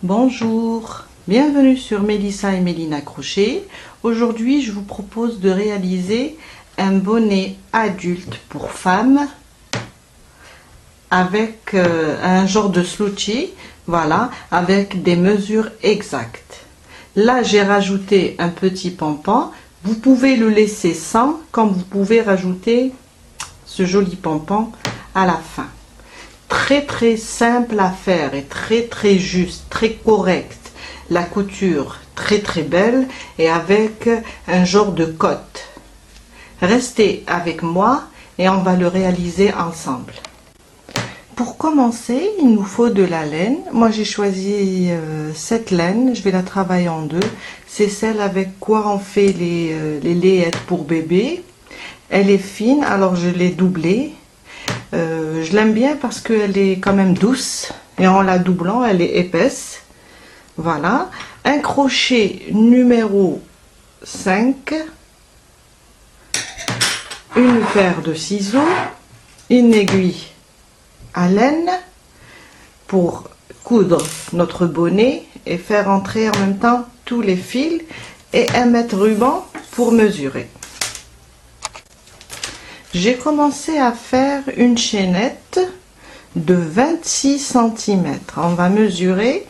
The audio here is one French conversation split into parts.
Bonjour, bienvenue sur Mélissa et Mélina Crochet. Aujourd'hui, je vous propose de réaliser un bonnet adulte pour femmes avec un genre de slouchy, voilà, avec des mesures exactes. Là, j'ai rajouté un petit pompon. Vous pouvez le laisser sans, comme vous pouvez rajouter ce joli pompon à la fin. Très simple à faire et très juste, très correct. La couture très belle et avec un genre de cotte. Restez avec moi et on va le réaliser ensemble. Pour commencer, il nous faut de la laine. Moi j'ai choisi cette laine, je vais la travailler en deux. C'est celle avec quoi on fait les layettes pour bébé. Elle est fine, alors je l'ai doublée. Je l'aime bien parce qu'elle est quand même douce et en la doublant elle est épaisse. Voilà, un crochet numéro 5, une paire de ciseaux, une aiguille à laine pour coudre notre bonnet et faire entrer en même temps tous les fils et un mètre ruban pour mesurer. J'ai commencé à faire une chaînette de 26 cm. On va mesurer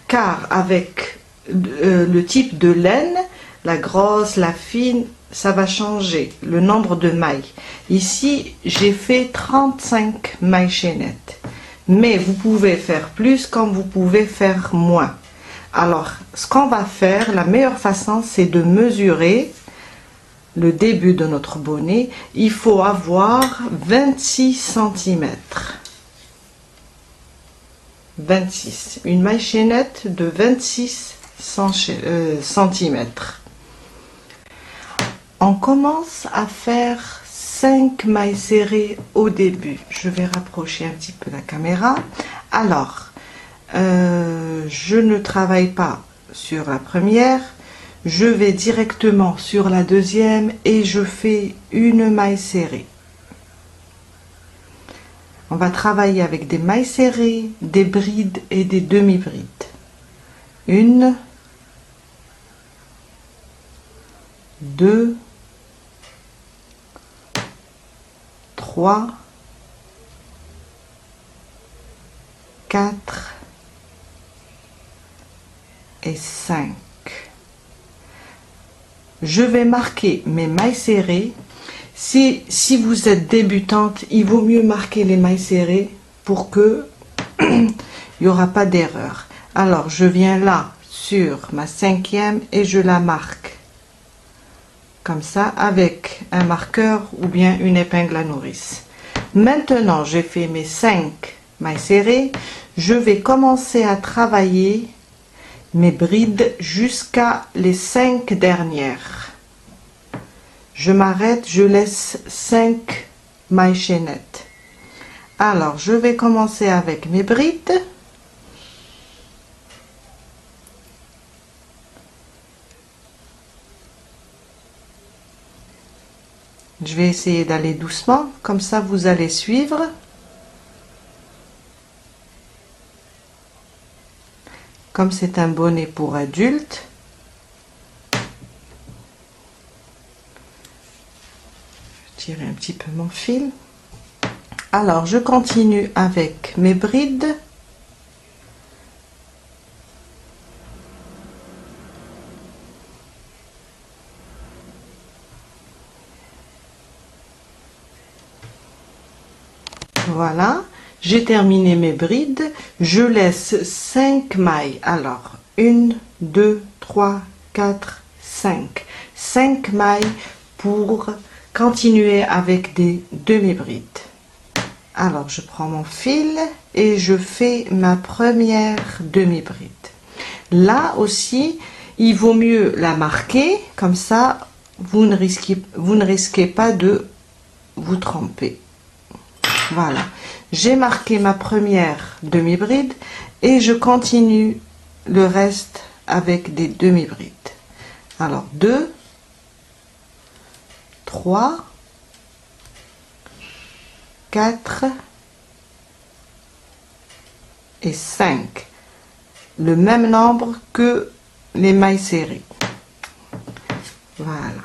car avec le type de laine, la grosse, la fine, ça va changer le nombre de mailles. Ici, j'ai fait 35 mailles chaînettes. Mais vous pouvez faire plus comme vous pouvez faire moins. Alors, ce qu'on va faire, la meilleure façon, c'est de mesurer le début de notre bonnet. Il faut avoir 26 cm. 26. Une maille chaînette de 26 cm. On commence à faire 5 mailles serrées au début. Je vais rapprocher un petit peu la caméra. Alors, je ne travaille pas sur la première. Je vais directement sur la deuxième et je fais une maille serrée. On va travailler avec des mailles serrées, des brides et des demi-brides. 1, 2, 3, 4 et 5. Je vais marquer mes mailles serrées. Si vous êtes débutante, il vaut mieux marquer les mailles serrées pour que il n'y aura pas d'erreur. Alors, je viens là sur ma 5e et je la marque. Comme ça, avec un marqueur ou bien une épingle à nourrice. Maintenant, j'ai fait mes 5 mailles serrées. Je vais commencer à travailler mes brides jusqu'à les 5 dernières. Je m'arrête, je laisse 5 mailles chaînettes. Alors, je vais commencer avec mes brides. Je vais essayer d'aller doucement, comme ça vous allez suivre. Comme c'est un bonnet pour adultes, je tire un petit peu mon fil. Alors, je continue avec mes brides. Voilà, j'ai terminé mes brides. Je laisse 5 mailles. Alors, 1, 2, 3, 4, 5. 5 mailles pour continuer avec des demi-brides. Alors, je prends mon fil et je fais ma première demi-bride. Là aussi, il vaut mieux la marquer, comme ça, vous ne risquez pas de vous tromper. Voilà, j'ai marqué ma première demi-bride et je continue le reste avec des demi-brides. Alors, 2, 3, 4 et 5. le même nombre que les mailles serrées. Voilà.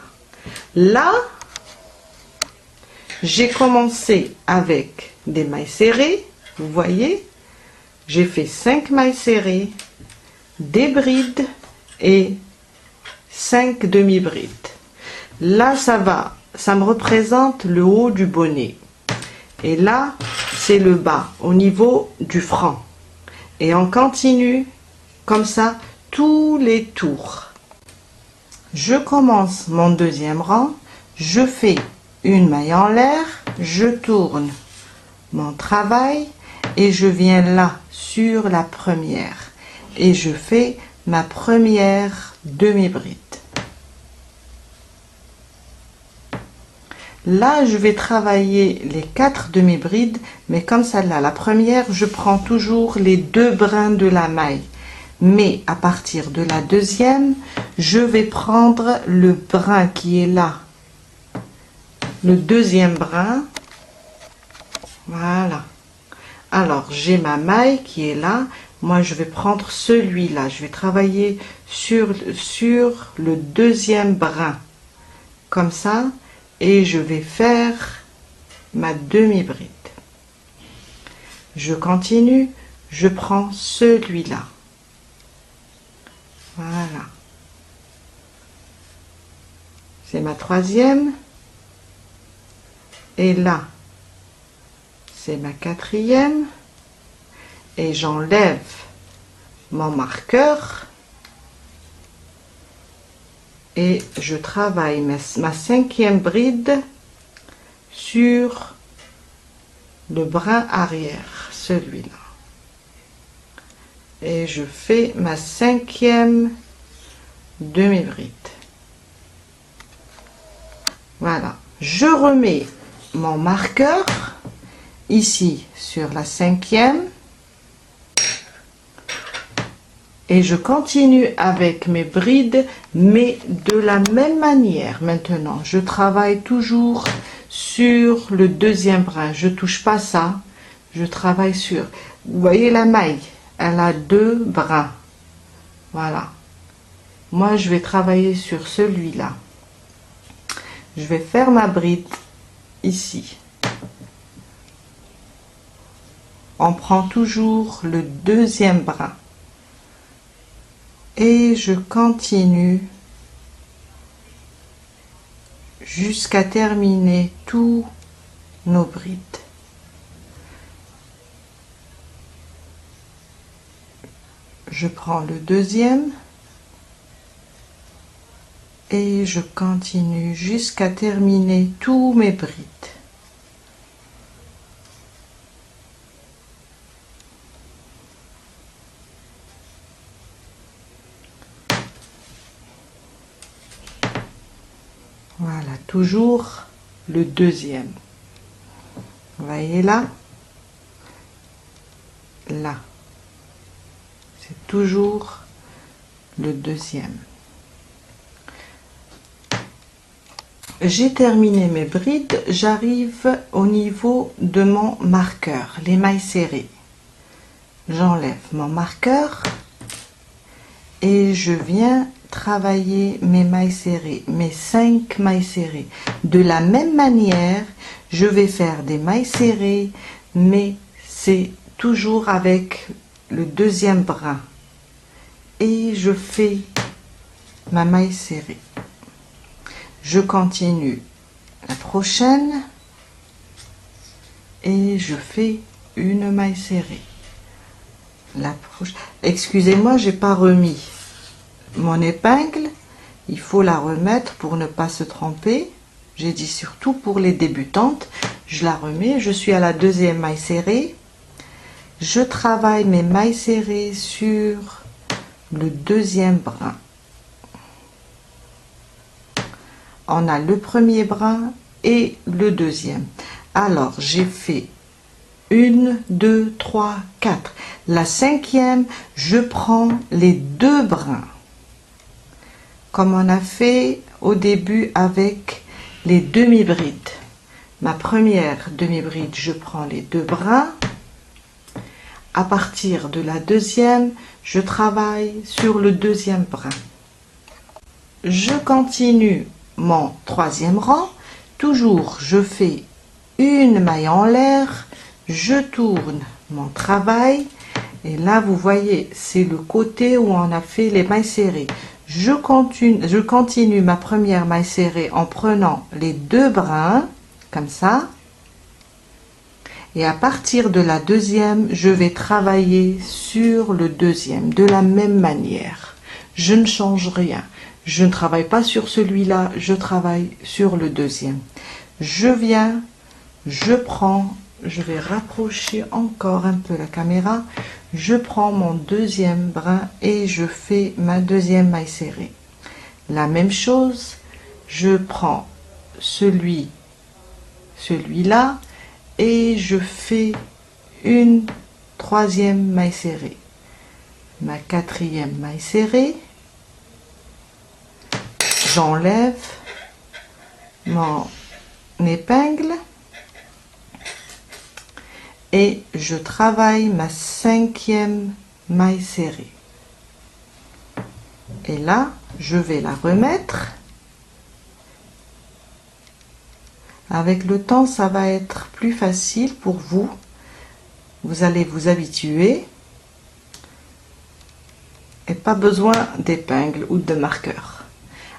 Là, j'ai commencé avec des mailles serrées. Vous voyez, j'ai fait 5 mailles serrées, des brides et 5 demi-brides. Là, ça me représente le haut du bonnet. Et là, c'est le bas, au niveau du franc. Et on continue comme ça tous les tours. Je commence mon deuxième rang, je fais une maille en l'air, je tourne mon travail et je viens là sur la première et je fais ma première demi-bride. Là, je vais travailler les 4 demi-brides, mais comme celle-là, la première, je prends toujours les 2 brins de la maille. Mais à partir de la deuxième, je vais prendre le brin qui est là. Le deuxième brin. Voilà. Alors, j'ai ma maille qui est là. Moi, je vais prendre celui-là. Je vais travailler sur le deuxième brin. Comme ça. Et je vais faire ma demi-bride. Je continue, je prends celui-là. Voilà. C'est ma troisième. Et là, c'est ma quatrième. Et j'enlève mon marqueur. Et je travaille ma cinquième bride sur le brin arrière, celui-là. Et je fais ma cinquième demi-bride. Voilà. Je remets mon marqueur ici sur la cinquième. Et je continue avec mes brides, mais de la même manière. Maintenant, je travaille toujours sur le deuxième brin. Je touche pas ça. Je travaille sur... Vous voyez la maille, elle a 2 brins. Voilà. Moi, je vais travailler sur celui-là. Je vais faire ma bride ici. On prend toujours le deuxième brin. Et je continue jusqu'à terminer tous nos brides. Je prends le deuxième et je continue jusqu'à terminer tous mes brides. Voilà, toujours le deuxième. Vous voyez là, là, c'est toujours le deuxième. J'ai terminé mes brides, j'arrive au niveau de mon marqueur, les mailles serrées. J'enlève mon marqueur et je viens travailler mes mailles serrées, mes 5 mailles serrées. De la même manière, je vais faire des mailles serrées, mais c'est toujours avec le deuxième brin. Et je fais ma maille serrée. Je continue la prochaine et je fais une maille serrée. La prochaine. Excusez-moi, j'ai pas remis mon épingle, il faut la remettre pour ne pas se tromper. J'ai dit surtout pour les débutantes. Je la remets, je suis à la deuxième maille serrée. Je travaille mes mailles serrées sur le deuxième brin. On a le premier brin et le deuxième. Alors, j'ai fait 1, 2, 3, 4. La cinquième, je prends les 2 brins. Comme on a fait au début avec les demi-brides. Ma première demi-bride, je prends les 2 brins. à partir de la deuxième, je travaille sur le deuxième brin. Je continue mon troisième rang. Toujours, je fais une maille en l'air, je tourne mon travail. Et là, vous voyez, c'est le côté où on a fait les mailles serrées. Je continue ma première maille serrée en prenant les deux brins, comme ça. Et à partir de la deuxième, je vais travailler sur le deuxième, de la même manière. Je ne change rien. Je ne travaille pas sur celui-là, je travaille sur le deuxième. Je viens, je prends, je vais rapprocher encore un peu la caméra. Je prends mon deuxième brin et je fais ma deuxième maille serrée. La même chose, je prends celui-là et je fais une troisième maille serrée. Ma quatrième maille serrée. J'enlève mon épingle. Et je travaille ma cinquième maille serrée. Et là, je vais la remettre. Avec le temps, ça va être plus facile pour vous. Vous allez vous habituer. Et pas besoin d'épingle ou de marqueur.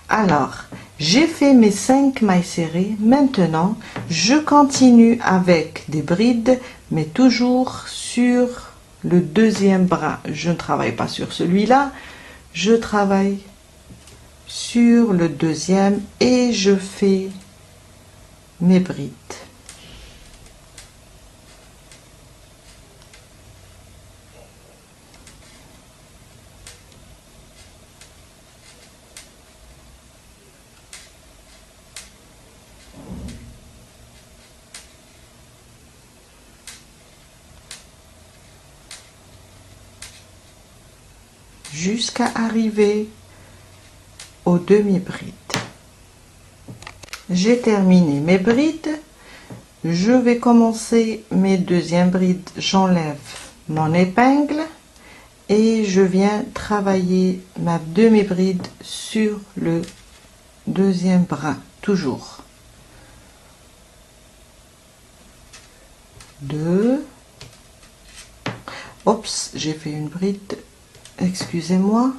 Alors, j'ai fait mes 5 mailles serrées. Maintenant, je continue avec des brides, mais toujours sur le deuxième brin. Je ne travaille pas sur celui-là. Je travaille sur le deuxième et je fais mes brides. Jusqu'à arriver aux demi-brides. J'ai terminé mes brides. Je vais commencer mes deuxièmes brides. J'enlève mon épingle et je viens travailler ma demi-bride sur le deuxième brin, toujours. 2. Oups, j'ai fait une bride. Excusez-moi,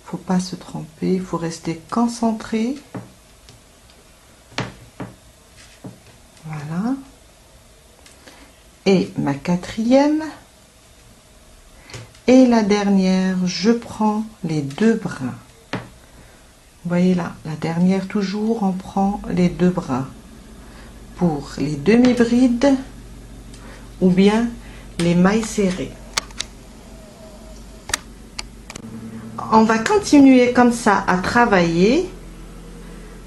faut pas se tromper, il faut rester concentré. Voilà. Et ma quatrième et la dernière, je prends les deux brins. Vous voyez là, la dernière toujours, on prend les deux brins pour les demi-brides ou bien les mailles serrées. On va continuer comme ça à travailler.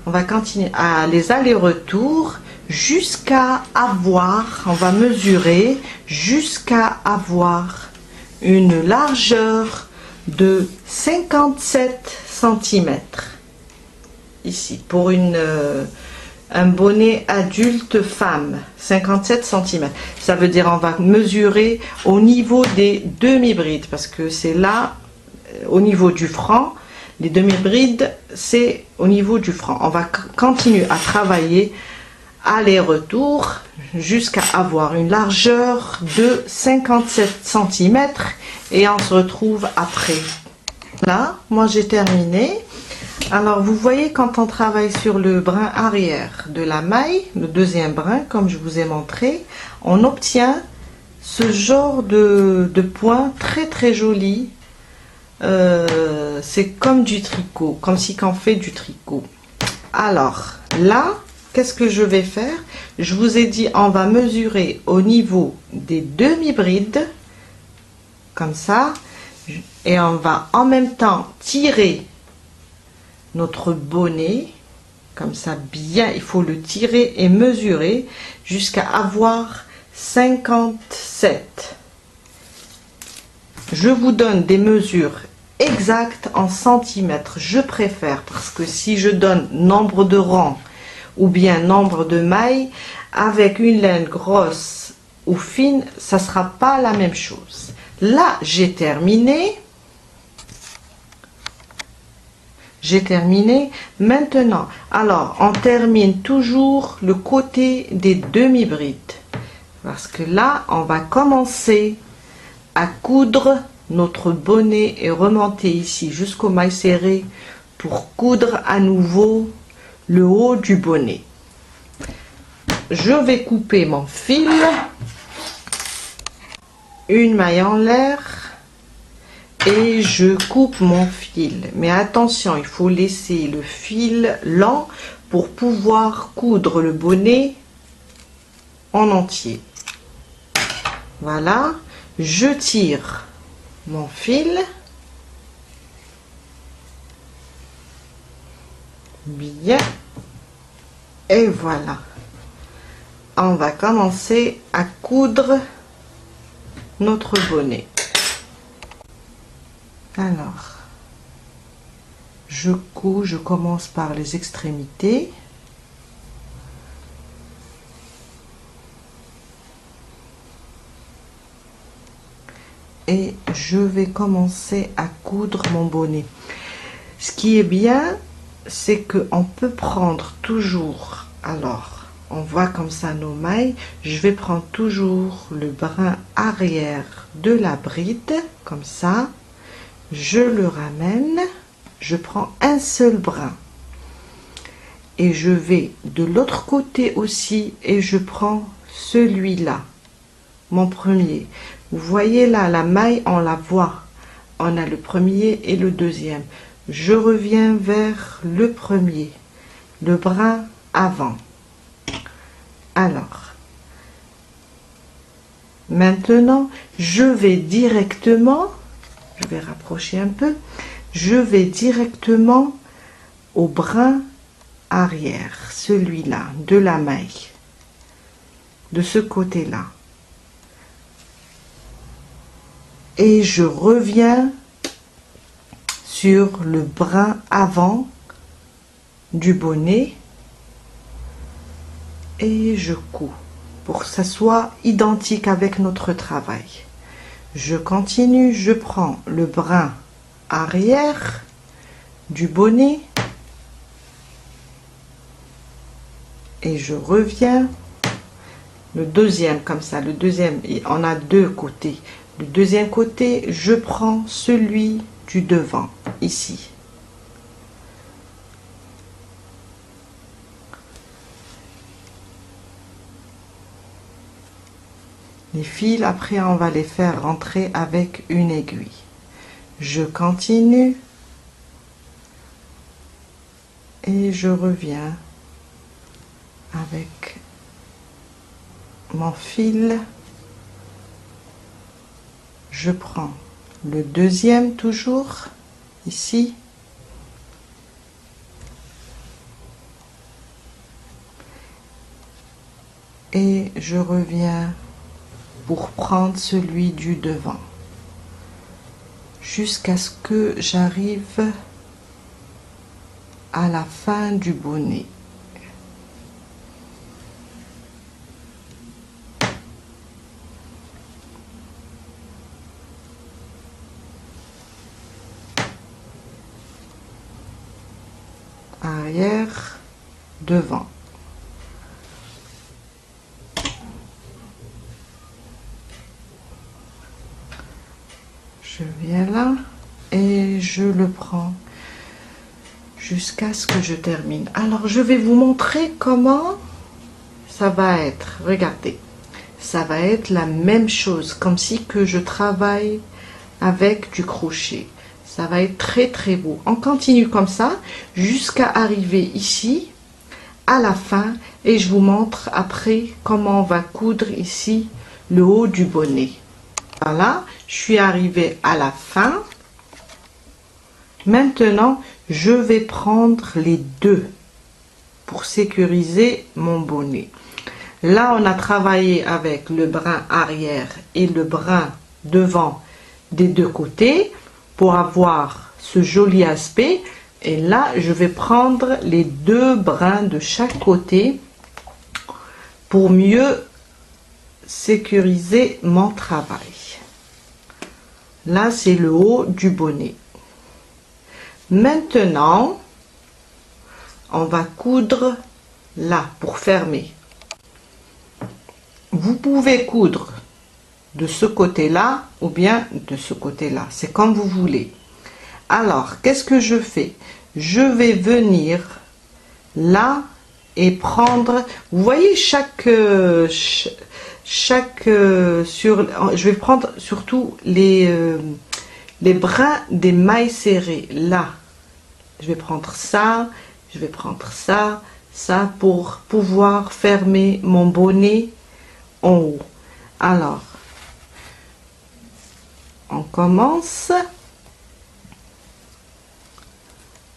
On va continuer à les allers-retours jusqu'à avoir, on va mesurer jusqu'à avoir une largeur de 57 cm. Ici, pour un bonnet adulte femme, 57 cm. Ça veut dire on va mesurer au niveau des demi-brides parce que c'est là, au niveau du franc, les demi-brides, c'est au niveau du franc. On va continuer à travailler aller-retour jusqu'à avoir une largeur de 57 cm et on se retrouve après. Là, moi j'ai terminé. Alors vous voyez, quand on travaille sur le brin arrière de la maille, le deuxième brin, comme je vous ai montré, on obtient ce genre de point très très joli. C'est comme du tricot, comme si on fait du tricot. Alors là, qu'est-ce que je vais faire? Je vous ai dit, on va mesurer au niveau des demi-brides, comme ça, et on va en même temps tirer notre bonnet, comme ça bien, il faut le tirer et mesurer jusqu'à avoir 57. Je vous donne des mesures exactes en centimètres, je préfère, parce que si je donne nombre de rangs ou bien nombre de mailles, avec une laine grosse ou fine, ça sera pas la même chose. Là, j'ai terminé. J'ai terminé. Maintenant, alors, on termine toujours le côté des demi-brides. Parce que là, on va commencer à coudre notre bonnet et remonter ici jusqu'au maille serré pour coudre à nouveau le haut du bonnet. Je vais couper mon fil, une maille en l'air et je coupe mon fil. Mais attention, il faut laisser le fil lent pour pouvoir coudre le bonnet en entier. Voilà, je tire mon fil. Bien. Et voilà. On va commencer à coudre notre bonnet. Alors, je couds, je commence par les extrémités. Et je vais commencer à coudre mon bonnet. Ce qui est bien, c'est qu'on peut prendre toujours, alors on voit comme ça nos mailles, je vais prendre toujours le brin arrière de la bride, comme ça, je le ramène, je prends un seul brin. Et je vais de l'autre côté aussi et je prends celui-là, mon premier. Vous voyez là, la maille, on la voit. On a le premier et le deuxième. Je reviens vers le premier, le brin avant. Alors, maintenant, je vais directement, je vais rapprocher un peu, je vais directement au brin arrière, celui-là, de la maille, de ce côté-là. Et je reviens sur le brin avant du bonnet et je couds pour que ça soit identique avec notre travail. Je continue, je prends le brin arrière du bonnet et je reviens le deuxième comme ça, le deuxième, on a deux côtés. Le deuxième côté, je prends celui du devant, ici. Les fils, après, on va les faire rentrer avec une aiguille. Je continue. Et je reviens avec mon fil. Je prends le deuxième toujours ici et je reviens pour prendre celui du devant jusqu'à ce que j'arrive à la fin du bonnet. Arrière, devant. Je viens là et je le prends jusqu'à ce que je termine. Alors je vais vous montrer comment ça va être. Regardez, ça va être la même chose, comme si que je travaille avec du crochet. Ça va être très très beau. On continue comme ça jusqu'à arriver ici à la fin et je vous montre après comment on va coudre ici le haut du bonnet. Voilà, je suis arrivée à la fin. Maintenant, je vais prendre les deux pour sécuriser mon bonnet. Là, on a travaillé avec le brin arrière et le brin devant des deux côtés pour avoir ce joli aspect. Et là, je vais prendre les deux brins de chaque côté pour mieux sécuriser mon travail. Là, c'est le haut du bonnet. Maintenant, on va coudre là pour fermer. Vous pouvez coudre de ce côté-là ou bien de ce côté-là. C'est comme vous voulez. Alors, qu'est-ce que je fais? Je vais venir là et prendre, vous voyez, je vais prendre surtout les brins des mailles serrées. Là, je vais prendre ça, je vais prendre ça, ça pour pouvoir fermer mon bonnet en haut. Alors, on commence.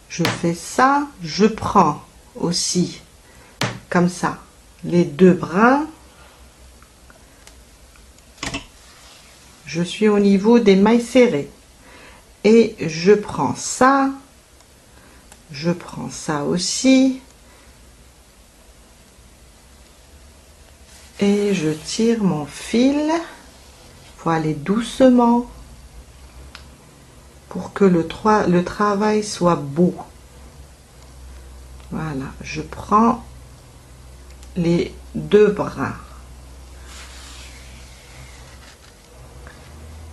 Je fais ça, je prends aussi comme ça les deux brins. Je suis au niveau des mailles serrées et je prends ça aussi et je tire mon fil. Il faut aller doucement pour que le travail soit beau. Voilà, je prends les deux brins.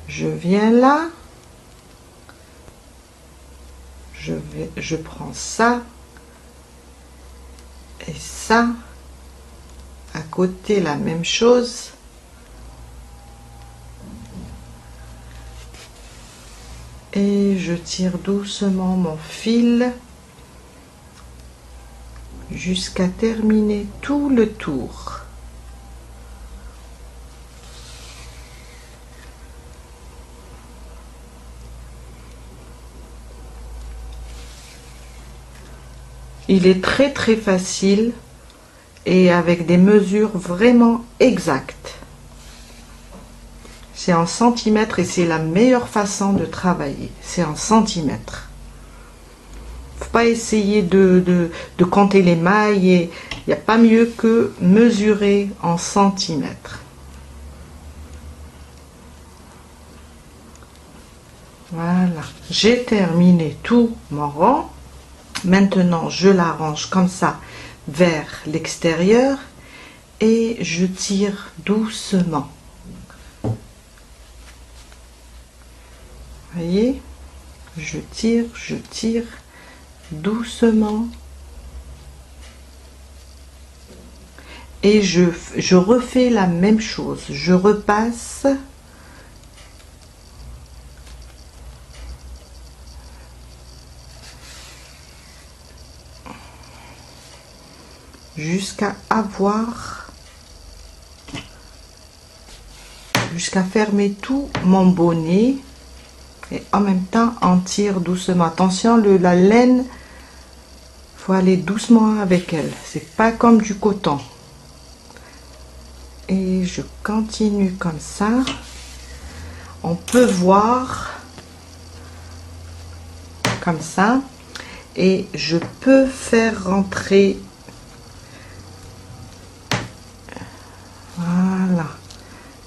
Je viens là. Je prends ça et ça. À côté, la même chose. Et je tire doucement mon fil jusqu'à terminer tout le tour. Il est très facile et avec des mesures vraiment exactes. C'est en centimètres et c'est la meilleure façon de travailler. C'est en centimètres. Faut pas essayer de compter les mailles. Et il n'y a pas mieux que mesurer en centimètres. Voilà. J'ai terminé tout mon rang. Maintenant, je l'arrange comme ça vers l'extérieur et je tire doucement. Voyez, je tire doucement et je refais la même chose. Je repasse jusqu'à fermer tout mon bonnet. Et en même temps, on tire doucement. Attention, la laine, faut aller doucement avec elle. C'est pas comme du coton. Et je continue comme ça. On peut voir comme ça. Et je peux faire rentrer. Voilà.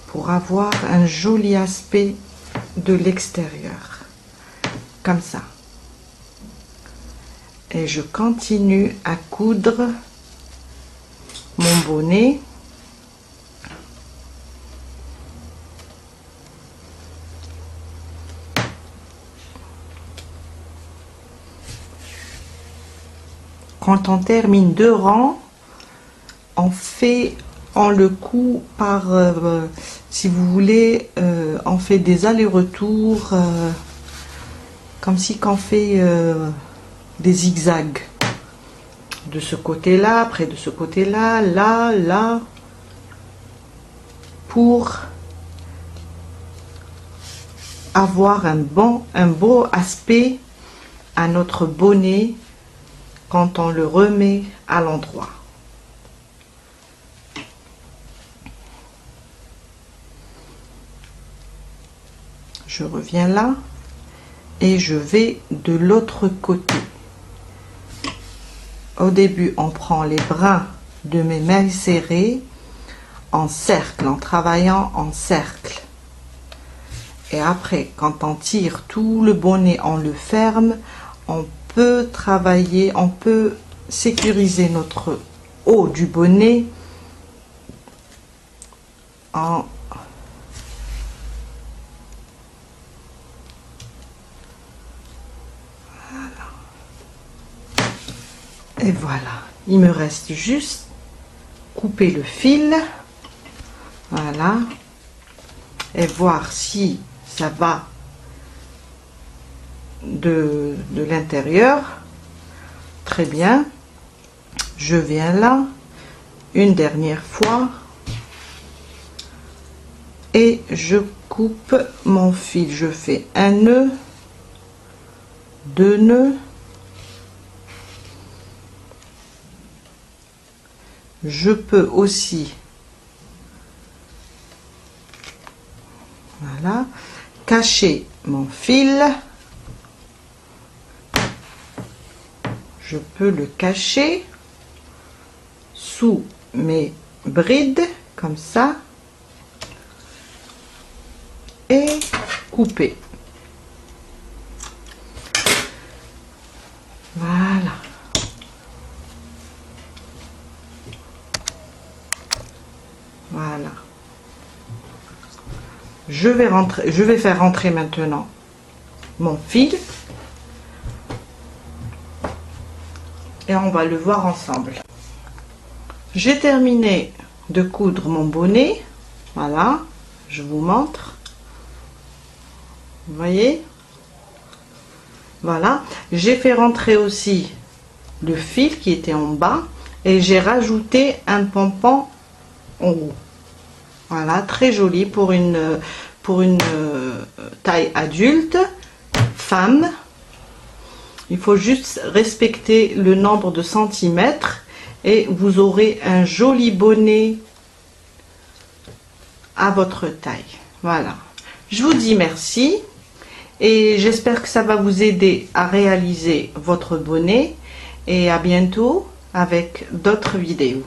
Pour avoir un joli aspect de l'extérieur comme ça et je continue à coudre mon bonnet. Quand on termine 2 rangs, on le coud par, si vous voulez, on fait des allers-retours, comme si on fait des zigzags. De ce côté-là, après de ce côté-là, là, pour avoir un beau aspect à notre bonnet quand on le remet à l'endroit. Je reviens là et je vais de l'autre côté. Au début, on prend les brins de mes mailles serrées, en cercle, en travaillant en cercle. Et après, quand on tire tout le bonnet, on le ferme, on peut travailler, on peut sécuriser notre haut du bonnet en et voilà, il me reste juste couper le fil, voilà, et voir si ça va de l'intérieur. Très bien, je viens là une dernière fois et je coupe mon fil. Je fais un nœud, 2 nœuds, je peux aussi, voilà, cacher mon fil. Je peux le cacher sous mes brides comme ça et couper. Voilà. Voilà. Je vais faire rentrer maintenant mon fil et on va le voir ensemble. J'ai terminé de coudre mon bonnet. Voilà, je vous montre. Vous voyez? Voilà, j'ai fait rentrer aussi le fil qui était en bas et j'ai rajouté un pompon en haut. Voilà, très joli pour une taille adulte, femme. Il faut juste respecter le nombre de centimètres et vous aurez un joli bonnet à votre taille. Voilà, je vous dis merci et j'espère que ça va vous aider à réaliser votre bonnet et à bientôt avec d'autres vidéos.